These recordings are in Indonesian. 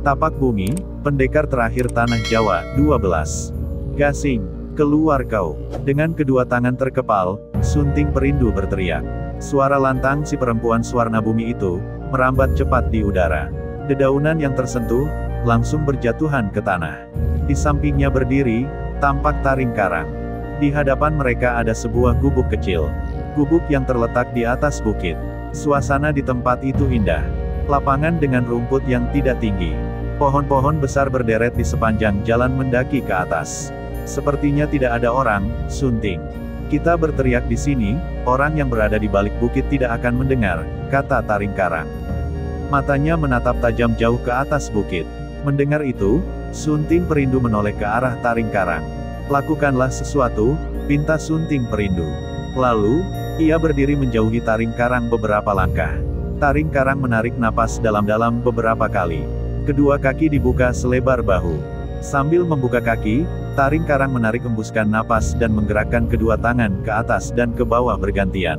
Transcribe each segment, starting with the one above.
Tapak bumi, pendekar terakhir tanah Jawa, 12. Gasing, keluar kau. Dengan kedua tangan terkepal, Sunting Perindu berteriak. Suara lantang si perempuan Swarna Bumi itu, merambat cepat di udara. Dedaunan yang tersentuh, langsung berjatuhan ke tanah. Di sampingnya berdiri, tampak Taring Karang. Di hadapan mereka ada sebuah gubuk kecil. Gubuk yang terletak di atas bukit. Suasana di tempat itu indah. Lapangan dengan rumput yang tidak tinggi. Pohon-pohon besar berderet di sepanjang jalan mendaki ke atas. Sepertinya tidak ada orang, Sunting. Kita berteriak di sini, orang yang berada di balik bukit tidak akan mendengar, kata Taring Karang. Matanya menatap tajam jauh ke atas bukit. Mendengar itu, Sunting Perindu menoleh ke arah Taring Karang. Lakukanlah sesuatu, pinta Sunting Perindu. Lalu, ia berdiri menjauhi Taring Karang beberapa langkah. Taring Karang menarik napas dalam-dalam beberapa kali. Kedua kaki dibuka selebar bahu. Sambil membuka kaki, Taring Karang menarik hembuskan napas dan menggerakkan kedua tangan ke atas dan ke bawah bergantian.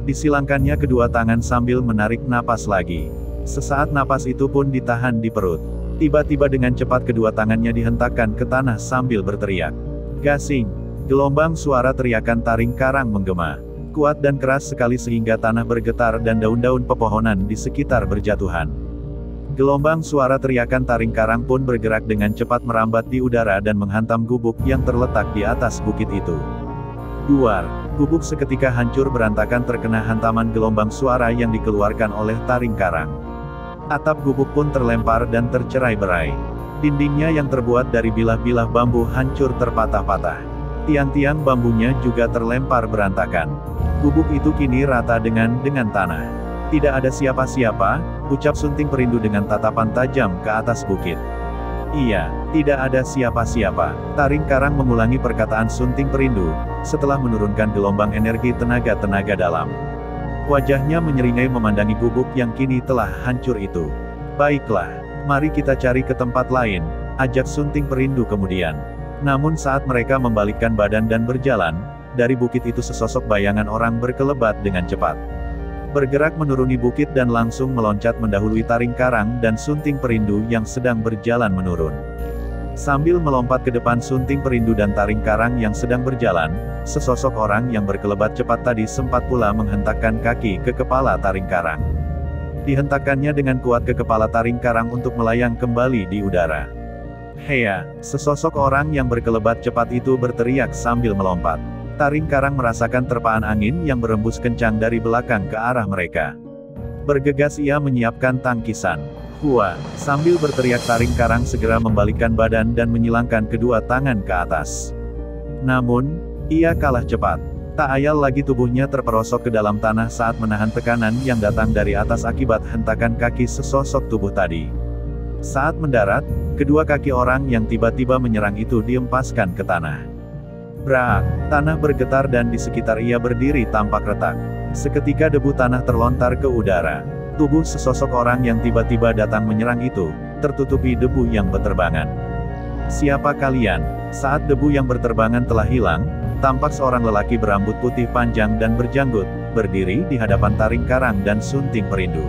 Disilangkannya kedua tangan sambil menarik napas lagi. Sesaat napas itu pun ditahan di perut. Tiba-tiba dengan cepat kedua tangannya dihentakkan ke tanah sambil berteriak. Gasing! Gelombang suara teriakan Taring Karang menggema. Kuat dan keras sekali sehingga tanah bergetar dan daun-daun pepohonan di sekitar berjatuhan. Gelombang suara teriakan Taring Karang pun bergerak dengan cepat merambat di udara dan menghantam gubuk yang terletak di atas bukit itu. Duar, gubuk seketika hancur berantakan terkena hantaman gelombang suara yang dikeluarkan oleh Taring Karang. Atap gubuk pun terlempar dan tercerai-berai. Dindingnya yang terbuat dari bilah-bilah bambu hancur terpatah-patah. Tiang-tiang bambunya juga terlempar berantakan. Gubuk itu kini rata dengan tanah. Tidak ada siapa-siapa, ucap Sunting Perindu dengan tatapan tajam ke atas bukit. Iya, tidak ada siapa-siapa. Taring Karang mengulangi perkataan Sunting Perindu, setelah menurunkan gelombang energi tenaga-tenaga dalam. Wajahnya menyeringai memandangi gubuk yang kini telah hancur itu. Baiklah, mari kita cari ke tempat lain, ajak Sunting Perindu kemudian. Namun saat mereka membalikkan badan dan berjalan, dari bukit itu sesosok bayangan orang berkelebat dengan cepat. Bergerak menuruni bukit dan langsung meloncat mendahului Taring Karang dan Sunting Perindu yang sedang berjalan menurun. Sambil melompat ke depan Sunting Perindu dan Taring Karang yang sedang berjalan, sesosok orang yang berkelebat cepat tadi sempat pula menghentakkan kaki ke kepala Taring Karang. Dihentakkannya dengan kuat ke kepala Taring Karang untuk melayang kembali di udara. Hea, sesosok orang yang berkelebat cepat itu berteriak sambil melompat. Taring Karang merasakan terpaan angin yang berembus kencang dari belakang ke arah mereka. Bergegas ia menyiapkan tangkisan. Hua, sambil berteriak Taring Karang segera membalikkan badan dan menyilangkan kedua tangan ke atas. Namun, ia kalah cepat. Tak ayal lagi tubuhnya terperosok ke dalam tanah saat menahan tekanan yang datang dari atas akibat hentakan kaki sesosok tubuh tadi. Saat mendarat, kedua kaki orang yang tiba-tiba menyerang itu diempaskan ke tanah. Brak, tanah bergetar dan di sekitar ia berdiri tampak retak. Seketika debu tanah terlontar ke udara. Tubuh sesosok orang yang tiba-tiba datang menyerang itu, tertutupi debu yang berterbangan. Siapa kalian? Saat debu yang berterbangan telah hilang, tampak seorang lelaki berambut putih panjang dan berjanggut, berdiri di hadapan Taring Karang dan Sunting Perindu.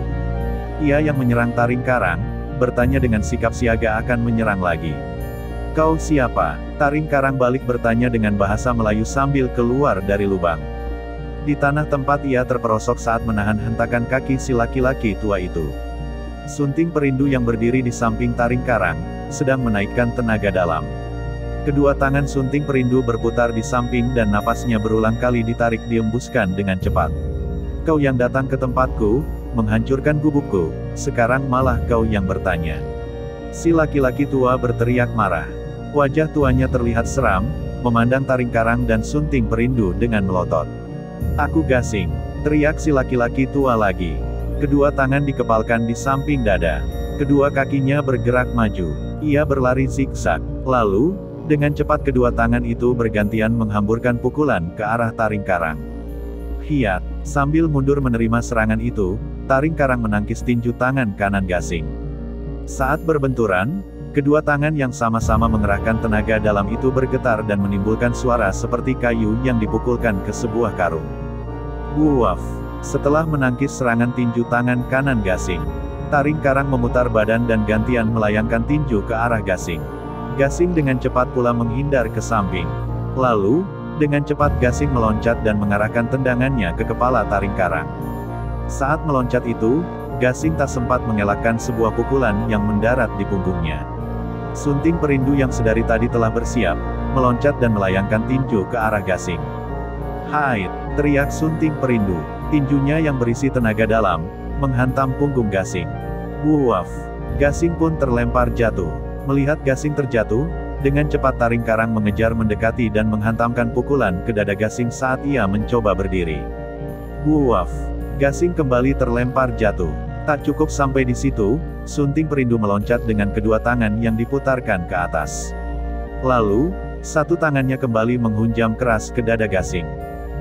Ia yang menyerang Taring Karang, bertanya dengan sikap siaga akan menyerang lagi. Kau siapa? Taring Karang balik bertanya dengan bahasa Melayu sambil keluar dari lubang. Di tanah tempat ia terperosok saat menahan hentakan kaki si laki-laki tua itu. Sunting Perindu yang berdiri di samping Taring Karang, sedang menaikkan tenaga dalam. Kedua tangan Sunting Perindu berputar di samping dan napasnya berulang kali ditarik diembuskan dengan cepat. Kau yang datang ke tempatku, menghancurkan gubukku, sekarang malah kau yang bertanya. Si laki-laki tua berteriak marah. Wajah tuanya terlihat seram, memandang Taring Karang dan Sunting Perindu dengan melotot. Aku Gasing, teriak si laki-laki tua lagi. Kedua tangan dikepalkan di samping dada. Kedua kakinya bergerak maju. Ia berlari zigzag. Lalu, dengan cepat kedua tangan itu bergantian menghamburkan pukulan ke arah Taring Karang. Hiat, sambil mundur menerima serangan itu, Taring Karang menangkis tinju tangan kanan Gasing. Saat berbenturan, kedua tangan yang sama-sama mengerahkan tenaga dalam itu bergetar dan menimbulkan suara seperti kayu yang dipukulkan ke sebuah karung. Wuaf! Setelah menangkis serangan tinju tangan kanan Gasing, Taring Karang memutar badan dan gantian melayangkan tinju ke arah Gasing. Gasing dengan cepat pula menghindar ke samping. Lalu, dengan cepat Gasing meloncat dan mengarahkan tendangannya ke kepala Taring Karang. Saat meloncat itu, Gasing tak sempat mengelakkan sebuah pukulan yang mendarat di punggungnya. Sunting Perindu yang sedari tadi telah bersiap, meloncat dan melayangkan tinju ke arah Gasing. "Hait!" teriak Sunting Perindu. Tinjunya yang berisi tenaga dalam, menghantam punggung Gasing. Wuaf! Gasing pun terlempar jatuh. Melihat Gasing terjatuh, dengan cepat Taring Karang mengejar mendekati dan menghantamkan pukulan ke dada Gasing saat ia mencoba berdiri. Wuaf! Gasing kembali terlempar jatuh. Tak cukup sampai di situ, Sunting Perindu meloncat dengan kedua tangan yang diputarkan ke atas. Lalu, satu tangannya kembali menghunjam keras ke dada Gasing.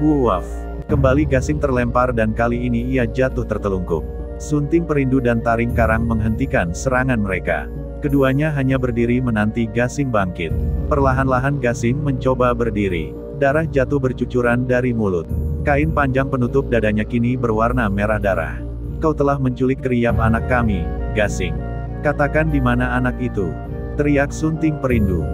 Wuaf! Kembali Gasing terlempar dan kali ini ia jatuh tertelungkup. Sunting Perindu dan Taring Karang menghentikan serangan mereka. Keduanya hanya berdiri menanti Gasing bangkit. Perlahan-lahan Gasing mencoba berdiri. Darah jatuh bercucuran dari mulut. Kain panjang penutup dadanya kini berwarna merah darah. "Kau telah menculik Kriap anak kami, Gasing. Katakan di mana anak itu?" teriak Sunting Perindu.